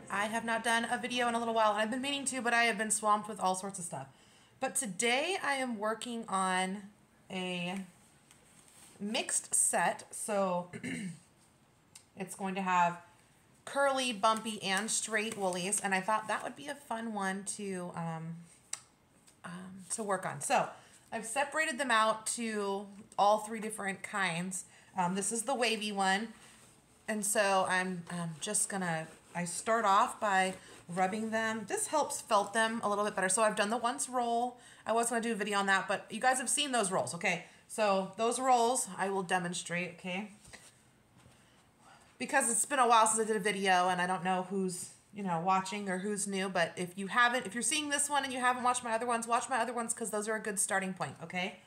I have not done a video in a little while. I've been meaning to, but I have been swamped with all sorts of stuff. But today I am working on a mixed set. So it's going to have curly, bumpy, and straight woolies. And I thought that would be a fun one to work on. So I've separated them out to all three different kinds. This is the wavy one. And so I'm just gonna, I start off by rubbing them. This helps felt them a little bit better. So I've done the once roll. I was gonna do a video on that, but you guys have seen those rolls, okay? So those rolls I will demonstrate, okay? Because it's been a while since I did a video and I don't know who's, you know, watching or who's new, but if you haven't, if you're seeing this one and you haven't watched my other ones, watch my other ones because those are a good starting point, okay?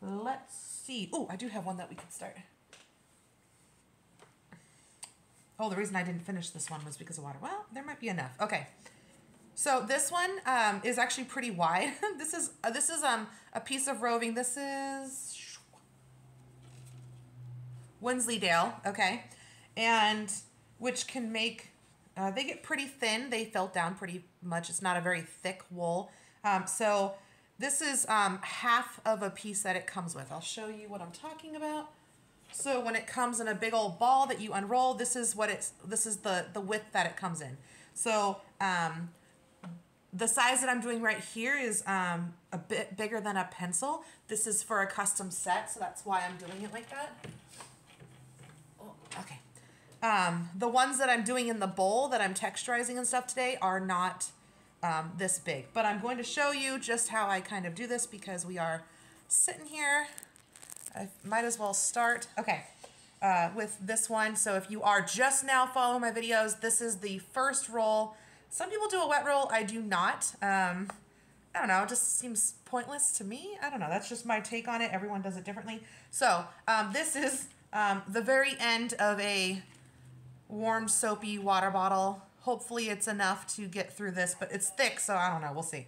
Let's see. Oh, I do have one that we could start. Oh, the reason I didn't finish this one was because of water. Well, there might be enough. Okay. So this one is actually pretty wide. This is a piece of roving. This is Wensleydale, okay? And which can make, they get pretty thin. They felt down pretty much. It's not a very thick wool. So this is half of a piece that it comes with. I'll show you what I'm talking about. So when it comes in a big old ball that you unroll, this is what this is the width that it comes in. So the size that I'm doing right here is a bit bigger than a pencil. This is for a custom set, so that's why I'm doing it like that. Oh, okay. The ones that I'm doing in the bowl that I'm texturizing and stuff today are not this big, but I'm going to show you just how I kind of do this because we are sitting here. I might as well start, okay, with this one. So if you are just now following my videos, this is the first roll. Some people do a wet roll, I do not. I don't know, it just seems pointless to me. I don't know, that's just my take on it. Everyone does it differently. So this is the very end of a warm, soapy water bottle. Hopefully it's enough to get through this, but it's thick, so I don't know, we'll see.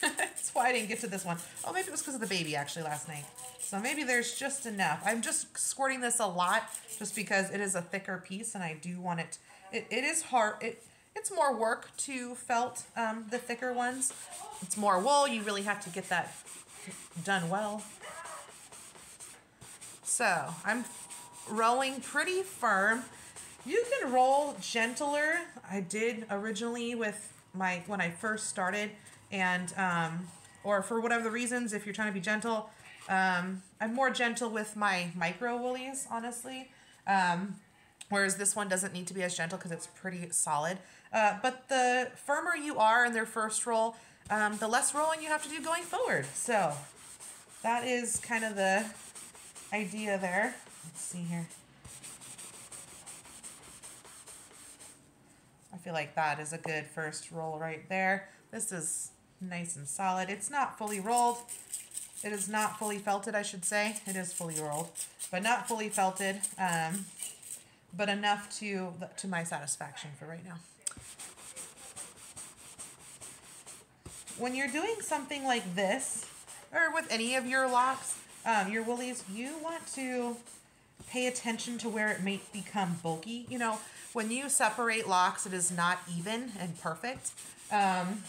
That's why I didn't get to this one. Oh, maybe it was because of the baby actually last night. So maybe there's just enough. I'm just squirting this a lot just because it is a thicker piece and I do want it. It is hard. It's more work to felt the thicker ones. It's more wool. You really have to get that done well. So I'm rolling pretty firm. You can roll gentler. I did originally with when I first started, and or for whatever the reasons, if you're trying to be gentle, I'm more gentle with my micro woolies, honestly. Whereas this one doesn't need to be as gentle because it's pretty solid. But the firmer you are in their first roll, the less rolling you have to do going forward. So that is kind of the idea there. Let's see here. I feel like that is a good first roll right there. This is nice and solid. It's not fully rolled. It is not fully felted, I should say. It is fully rolled, but not fully felted, but enough to my satisfaction for right now. When you're doing something like this, or with any of your locks, your woolies, you want to pay attention to where it may become bulky. You know, when you separate locks, it is not even and perfect. You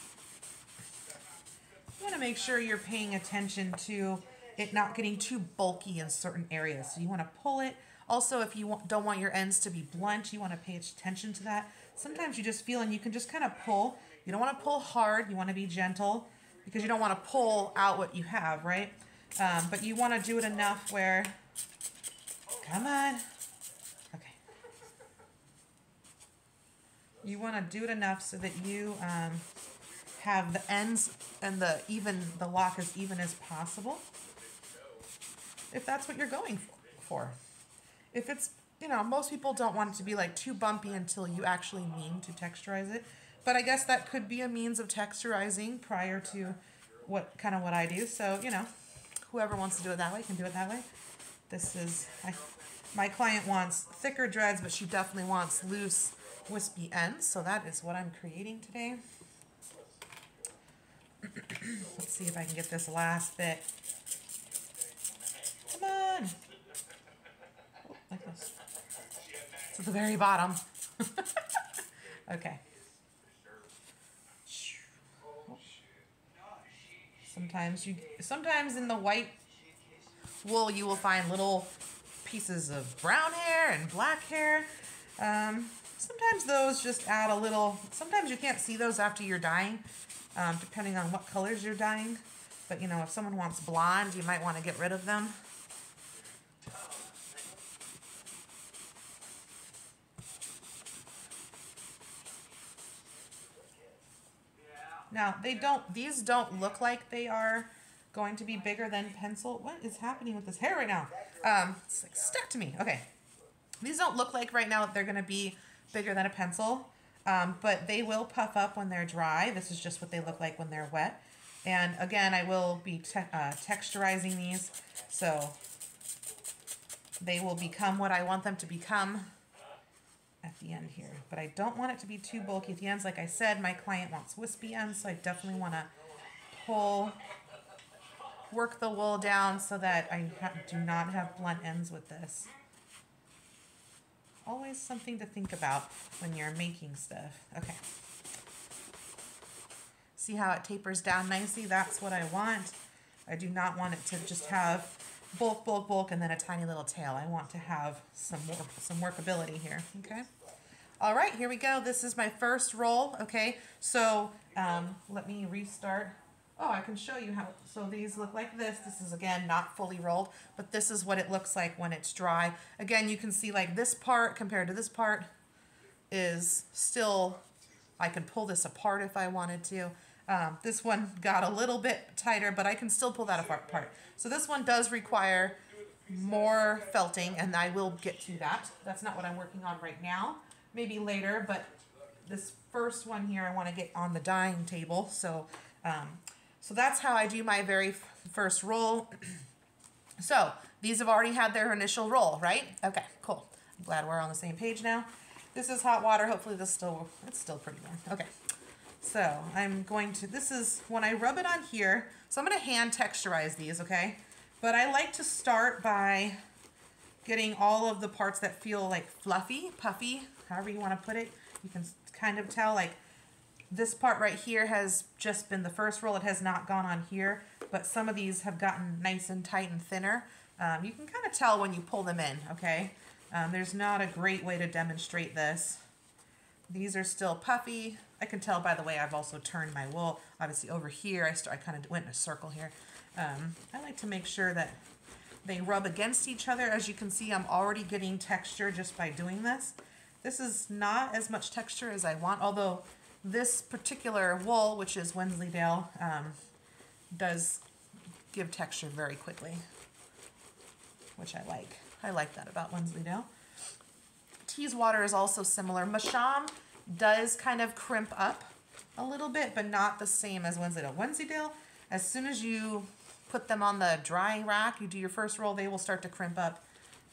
want to make sure you're paying attention to it not getting too bulky in certain areas. So you want to pull it. Also, if you don't want your ends to be blunt, you want to pay attention to that. Sometimes you just feel and you can just kind of pull. You don't want to pull hard. You want to be gentle because you don't want to pull out what you have, right? But you want to do it enough where, come on. Okay. You want to do it enough so that you have the ends and the lock as even as possible. If that's what you're going for. If it's, you know, most people don't want it to be like too bumpy until you actually mean to texturize it. But I guess that could be a means of texturizing prior to what I do. So, you know, whoever wants to do it that way can do it that way. This is, my client wants thicker dreads, but she definitely wants loose, wispy ends. So that is what I'm creating today. Let's see if I can get this last bit. Come on. Oh, like this. It's at the very bottom. Okay. Sometimes in the white wool you will find little pieces of brown hair and black hair. Sometimes those just add a little, sometimes you can't see those after you're dyeing, depending on what colors you're dyeing. But you know, if someone wants blonde, you might want to get rid of them. Now, these don't look like they are going to be bigger than pencil. What is happening with this hair right now? It's like stuck to me. Okay. These don't look like right now that they're going to be bigger than a pencil, but they will puff up when they're dry. This is just what they look like when they're wet. And again, I will be texturizing these, so they will become what I want them to become at the end here. But I don't want it to be too bulky at the ends. Like I said, my client wants wispy ends, so I definitely want to work the wool down so that I do not have blunt ends with this. Always something to think about when you're making stuff. Okay. See how it tapers down nicely? That's what I want. I do not want it to just have bulk, bulk, bulk, and then a tiny little tail. I want to have some workability here, okay? All right, here we go. This is my first roll, okay? So let me restart. Oh, I can show you how. So these look like this. This is, again, not fully rolled, but this is what it looks like when it's dry. Again, you can see like this part compared to this part is still, I can pull this apart if I wanted to. This one got a little bit tighter, but I can still pull that apart. So this one does require more felting, and I will get to that. That's not what I'm working on right now. Maybe later, but this first one here I want to get on the dyeing table. So so that's how I do my very first roll. So these have already had their initial roll, right? Okay, cool. I'm glad we're on the same page now. This is hot water. Hopefully it's still pretty warm. Okay. So I'm going to, this is when I rub it on here. So I'm going to hand texturize these, okay? But I like to start by getting all of the parts that feel like fluffy, puffy, however you want to put it. You can kind of tell like this part right here has just been the first roll. It has not gone on here, but some of these have gotten nice and tight and thinner. You can kind of tell when you pull them in, okay? There's not a great way to demonstrate this. These are still puffy. I can tell by the way I've also turned my wool. Obviously over here, I kind of went in a circle here. I like to make sure that they rub against each other. As you can see, I'm already getting texture just by doing this. This is not as much texture as I want, although this particular wool, which is Wensleydale, does give texture very quickly, which I like. I like that about Wensleydale. Teeswater is also similar. Masham does kind of crimp up a little bit, but not the same as Wensleydale. Wensleydale, as soon as you put them on the drying rack, you do your first roll, they will start to crimp up.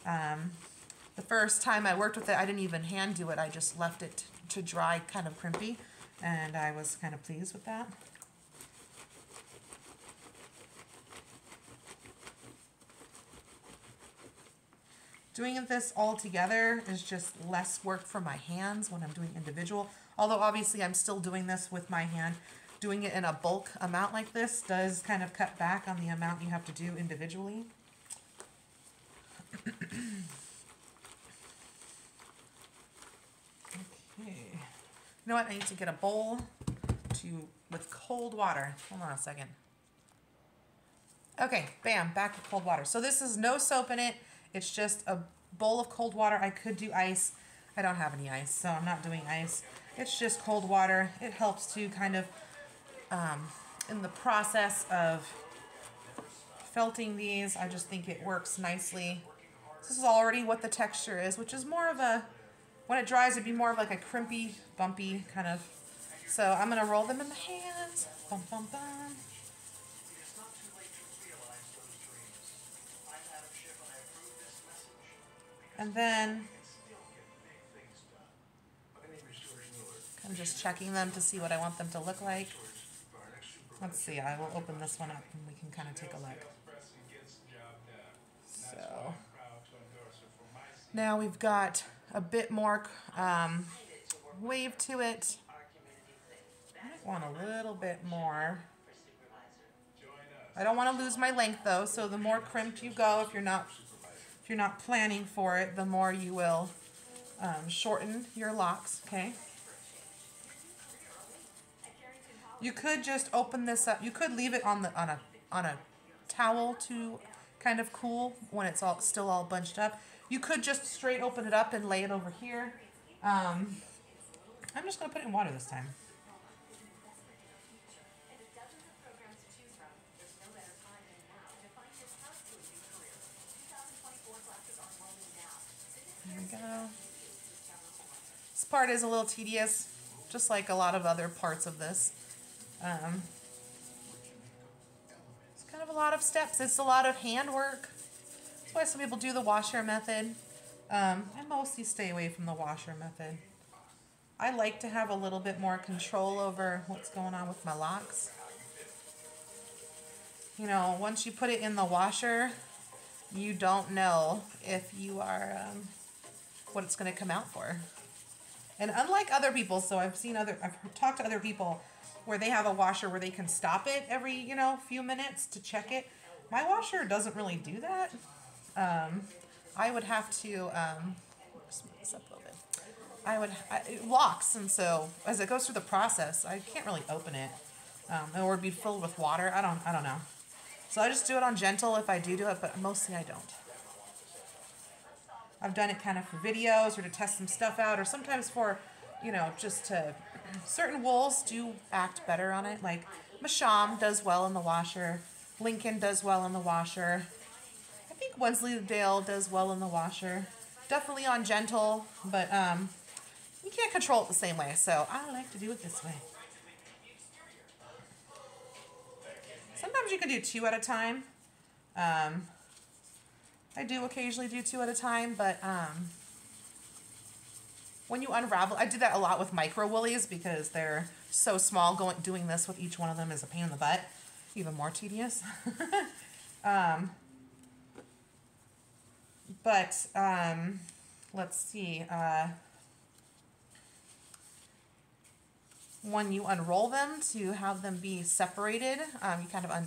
The first time I worked with it, I didn't even hand do it. I just left it to dry kind of crimpy, and I was kind of pleased with that. Doing this all together is just less work for my hands when I'm doing individual. Although obviously I'm still doing this with my hand. Doing it in a bulk amount like this does kind of cut back on the amount you have to do individually. Okay. You know what? I need to get a bowl with cold water. Hold on a second. Okay, bam, back with cold water. So this is no soap in it. It's just a bowl of cold water. I could do ice. I don't have any ice, so I'm not doing ice. It's just cold water. It helps to kind of, in the process of felting these, I just think it works nicely. This is already what the texture is, which is more of a, when it dries, it'd be more of like a crimpy, bumpy kind of. So I'm gonna roll them in the hands. Bum, bum, bum. And then I'm just checking them to see what I want them to look like. Let's see, I will open this one up and we can kind of take a look. So now we've got a bit more wave to it. I might want a little bit more. I don't want to lose my length though, so the more crimped you go, if you're not planning for it, the more you will shorten your locks. Okay. You could just open this up. You could leave it on a towel to kind of cool when it's still all bunched up. You could just straight open it up and lay it over here. I'm just gonna put it in water this time. There we go. This part is a little tedious, just like a lot of other parts of this. It's kind of a lot of steps. It's a lot of handwork. That's why some people do the washer method. I mostly stay away from the washer method. I like to have a little bit more control over what's going on with my locks. You know, once you put it in the washer, you don't know if you are, what it's going to come out for. And unlike other people, so I've talked to other people where they have a washer where they can stop it every, few minutes to check it. My washer doesn't really do that. I would have to, just move this up a little bit. It locks, and so as it goes through the process, I can't really open it. Or it'd be filled with water. I don't know. So I just do it on gentle if I do it, but mostly I don't. I've done it kind of for videos or to test some stuff out, or sometimes for, just to, certain wools do act better on it. Like Masham does well in the washer. Lincoln does well in the washer. I think Wensleydale does well in the washer. Definitely on gentle, but you can't control it the same way. So I like to do it this way. Sometimes you can do 2 at a time. I do occasionally do 2 at a time, but when you unravel, I do that a lot with micro woolies because they're so small. Doing this with each one of them is a pain in the butt, even more tedious. But let's see. When you unroll them to have them be separated,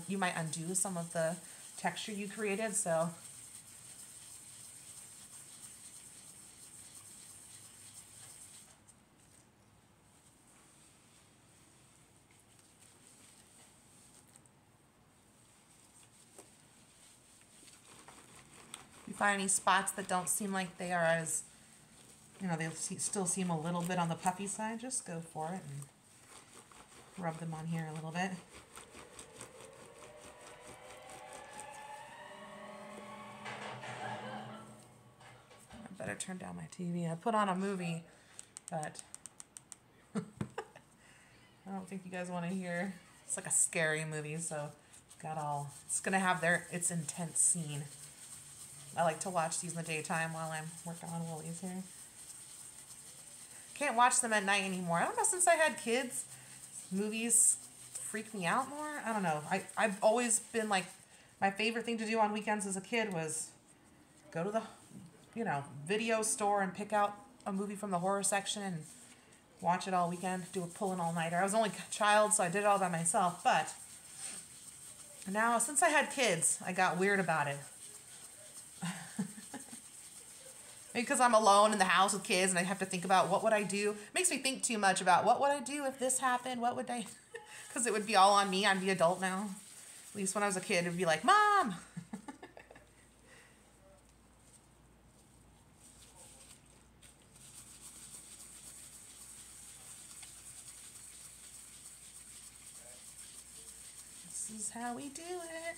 you might undo some of the texture you created. So. Find any spots that don't seem like they are as, they still seem a little bit on the puffy side, just go for it and rub them on here a little bit. I better turn down my TV. I put on a movie, but I don't think you guys want to hear. It's like a scary movie, so it's going to have its intense scene. I like to watch these in the daytime while I'm working on woolies here. Can't watch them at night anymore. I don't know, since I had kids, movies freak me out more. I don't know. I've always been like, my favorite thing to do on weekends as a kid was go to the, video store and pick out a movie from the horror section and watch it all weekend, do a pull-in all-nighter. I was only a child, so I did it all by myself, but now, since I had kids, I got weird about it. Because I'm alone in the house with kids and I have to think about what would I do. It makes me think too much about what would I do if this happened? What would I... Because it would be all on me. I'm the adult now. At least when I was a kid, it would be like, Mom! This is how we do it.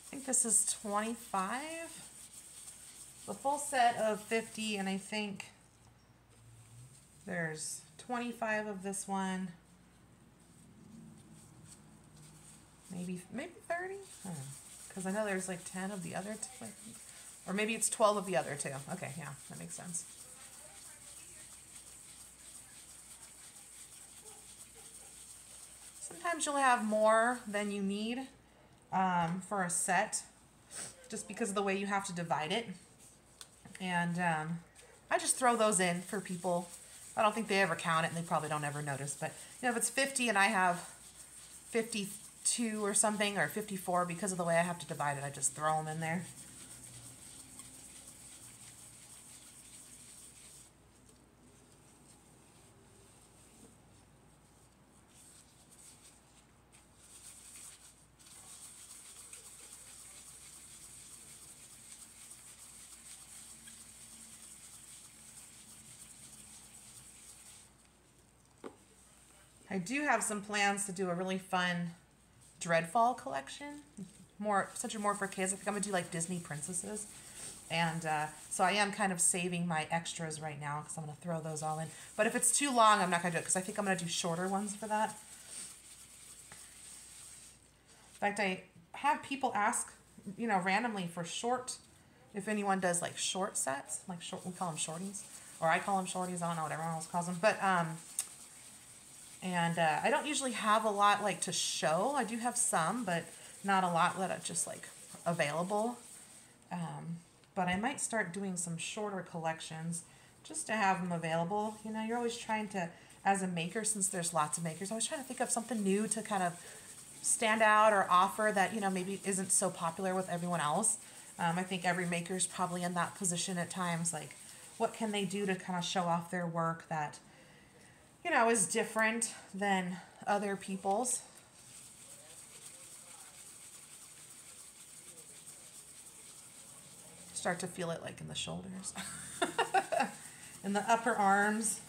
I think this is 25. The full set of 50, and I think there's 25 of this one. Maybe 30? Because I know there's like 10 of the other two. Or maybe it's 12 of the other two. Okay, yeah, that makes sense. sometimes you'll have more than you need for a set, just because of the way you have to divide it. And I just throw those in for people. I don't think they ever count it, and they probably don't ever notice. But you know, if it's 50 and I have 52 or something, or 54, because of the way I have to divide it, I just throw them in there. I do have some plans to do a really fun Dreadfall collection. More for kids. I think I'm gonna do like Disney princesses. And so I am kind of saving my extras right now because I'm gonna throw those all in. But if it's too long, I'm not gonna do it because I think I'm gonna do shorter ones for that. In fact, I have people ask, you know, randomly for short, if anyone does like short sets, like short, we call them shorties, or I call them shorties. I don't know what everyone else calls them, but and I don't usually have a lot like to show. I do have some, but not a lot that are just like available. But I might start doing some shorter collections just to have them available. You know, you're always trying to, as a maker, since there's lots of makers, always trying to think of something new to kind of stand out or offer that, you know, maybe isn't so popular with everyone else. I think every maker's probably in that position at times. Like, what can they do to kind of show off their work that, you know, is different than other people's? Start to feel it like in the shoulders, in the upper arms.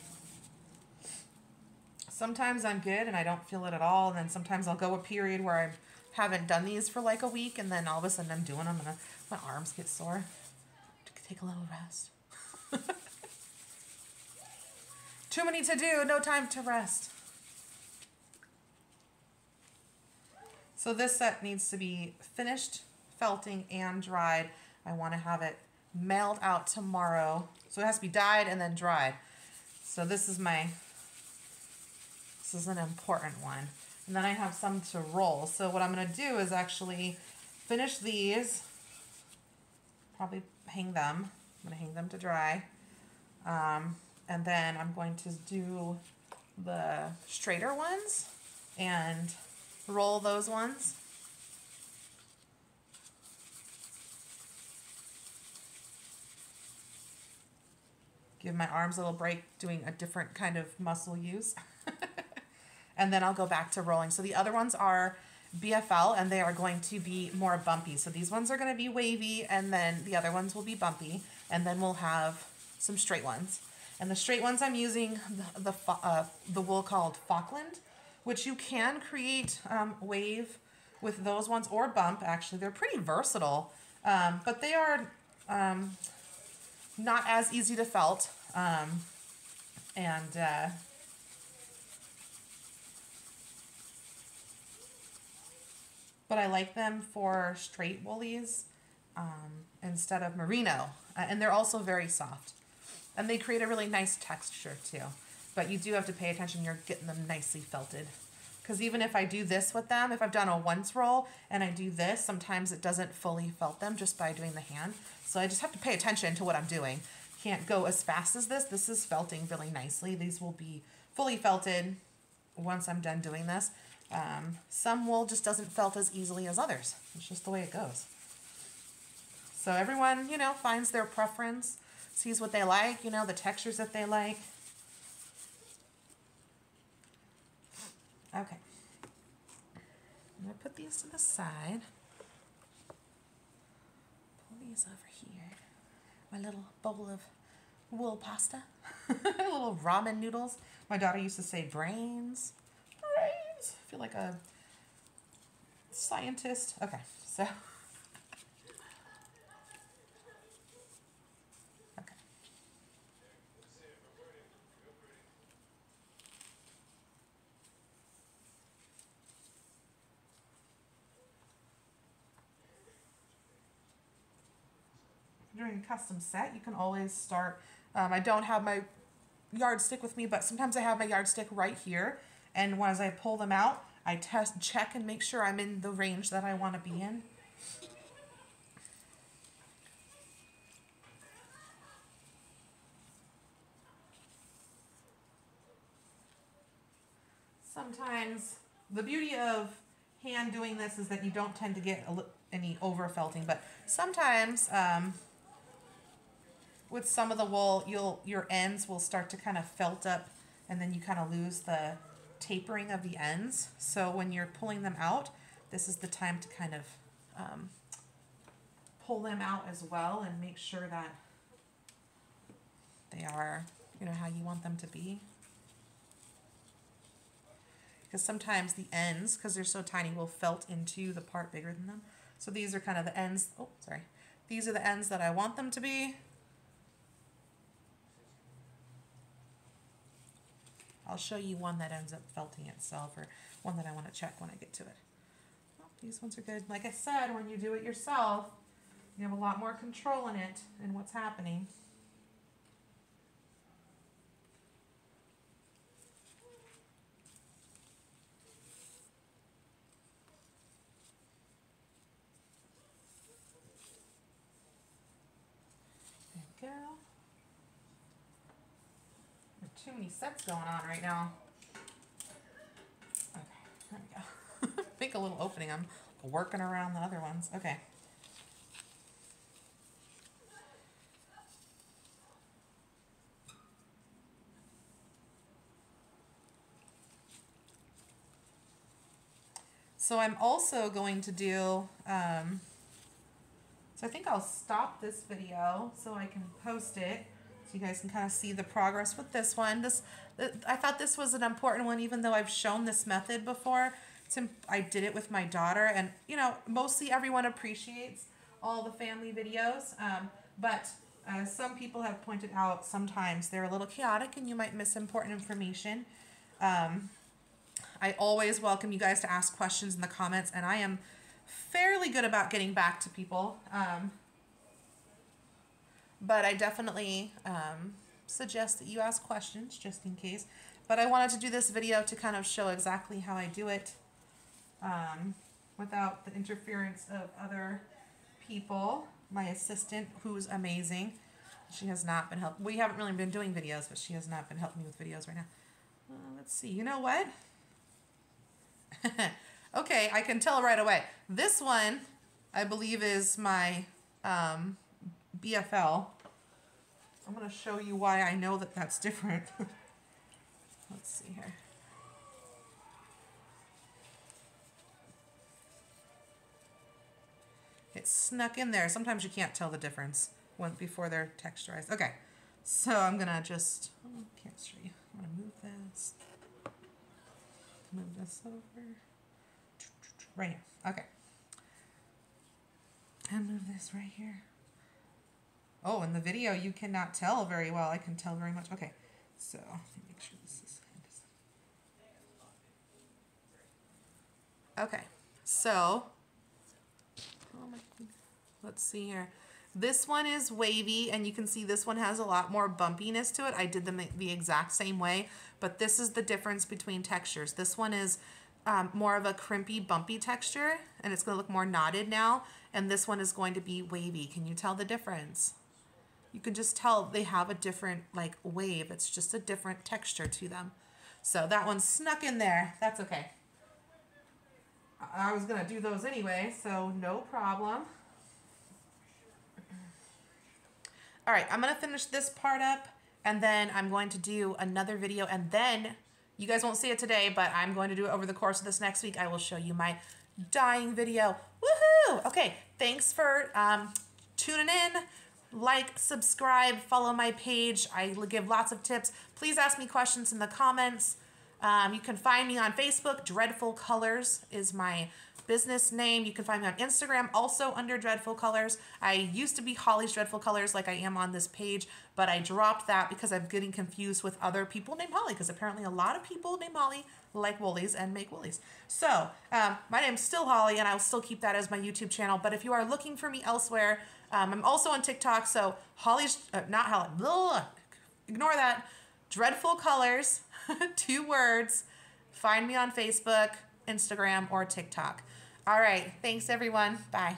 Sometimes I'm good and I don't feel it at all. And then sometimes I'll go a period where I haven't done these for like a week, and then all of a sudden I'm doing them and my arms get sore. Take a little rest. Too many to do, no time to rest. So this set needs to be finished felting and dried. I want to have it mailed out tomorrow. So it has to be dyed and then dried. So this is an important one. And then I have some to roll. So what I'm going to do is actually finish these. Probably hang them. I'm going to hang them to dry. And then I'm going to do the straighter ones and roll those ones. Give my arms a little break doing a different kind of muscle use. And then I'll go back to rolling. So the other ones are BFL, and they are going to be more bumpy. So these ones are going to be wavy, and then the other ones will be bumpy, and then we'll have some straight ones. And the straight ones, I'm using the wool called Falkland, which you can create wave with those ones, or bump. Actually, they're pretty versatile, but they are not as easy to felt. But I like them for straight woolies instead of merino. And they're also very soft. And they create a really nice texture too. But you do have to pay attention. You're getting them nicely felted. Because even if I do this with them, if I've done a once roll and I do this, sometimes it doesn't fully felt them just by doing the hand. So I just have to pay attention to what I'm doing. Can't go as fast as this. This is felting really nicely. These will be fully felted once I'm done doing this. Some wool just doesn't felt as easily as others. It's just the way it goes. So everyone, you know, finds their preference, sees what they like, you know, the textures that they like. Okay. I'm going to put these to the side. Pull these over here. My little bowl of wool pasta. Little ramen noodles. My daughter used to say brains. Brains. I feel like a scientist. Okay, so. Okay. Doing a custom set, you can always start. I don't have my yardstick with me, but sometimes I have my yardstick right here, and as I pull them out, I check and make sure I'm in the range that I want to be in. Sometimes the beauty of hand doing this is that you don't tend to get any over felting, but sometimes with some of the wool, your ends will start to kind of felt up, and then you kind of lose the tapering of the ends. So when you're pulling them out, this is the time to kind of pull them out as well and make sure that they are, you know, how you want them to be. Because sometimes the ends, because they're so tiny, will felt into the part bigger than them. So these are kind of the ends. Oh, sorry. These are the ends that I want them to be. I'll show you one that ends up felting itself, or one that I want to check when I get to it. Oh, these ones are good. Like I said, when you do it yourself, you have a lot more control in it and what's happening. There we go. Too many sets going on right now. Okay, there we go. Make a little opening. I'm working around the other ones. Okay. So I'm also going to do, so I think I'll stop this video so I can post it. So you guys can kind of see the progress with this one. I thought this was an important one, even though I've shown this method before. I did it with my daughter, and you know, mostly everyone appreciates all the family videos, but some people have pointed out sometimes they're a little chaotic and you might miss important information. I always welcome you guys to ask questions in the comments, and I am fairly good about getting back to people. But I definitely suggest that you ask questions just in case. But I wanted to do this video to kind of show exactly how I do it without the interference of other people. My assistant, who's amazing, she has not been helping. We haven't really been doing videos, but she has not been helping me with videos right now. Let's see. You know what? Okay, I can tell right away. This one, I believe, is my BFL. I'm going to show you why I know that that's different. Let's see here. It's snuck in there. Sometimes you can't tell the difference before they're texturized. Okay, so I'm going to just, can't show you. I'm going to move this. Move this over. Right here. Okay. And move this right here. Oh, in the video you cannot tell very well. I can tell very much. Okay. So, let me make sure this is... Okay. So, oh my goodness. Let's see here. This one is wavy, and you can see this one has a lot more bumpiness to it. I did them the exact same way, but this is the difference between textures. This one is more of a crimpy, bumpy texture, and it's going to look more knotted now, and this one is going to be wavy. Can you tell the difference? You can just tell they have a different, like, wave. It's just a different texture to them. So that one snuck in there. That's okay. I was going to do those anyway, so no problem. All right, I'm going to finish this part up, and then I'm going to do another video, and then you guys won't see it today, but I'm going to do it over the course of this next week. I will show you my dyeing video. Woohoo! Okay, thanks for tuning in. Like, subscribe, follow my page. I give lots of tips. Please ask me questions in the comments. You can find me on Facebook. Dreadful Colors is my business name. You can find me on Instagram, also under Dreadful Colors. I used to be Holly's Dreadful Colors, like I am on this page, but I dropped that because I'm getting confused with other people named Holly, because apparently a lot of people named Holly like woolies and make woolies. So my name's still Holly, and I'll still keep that as my YouTube channel. But if you are looking for me elsewhere, I'm also on TikTok. So Holly's, not Holly, blah, ignore that. Dreadful Colors, 2 words. Find me on Facebook, Instagram, or TikTok. All right. Thanks, everyone. Bye.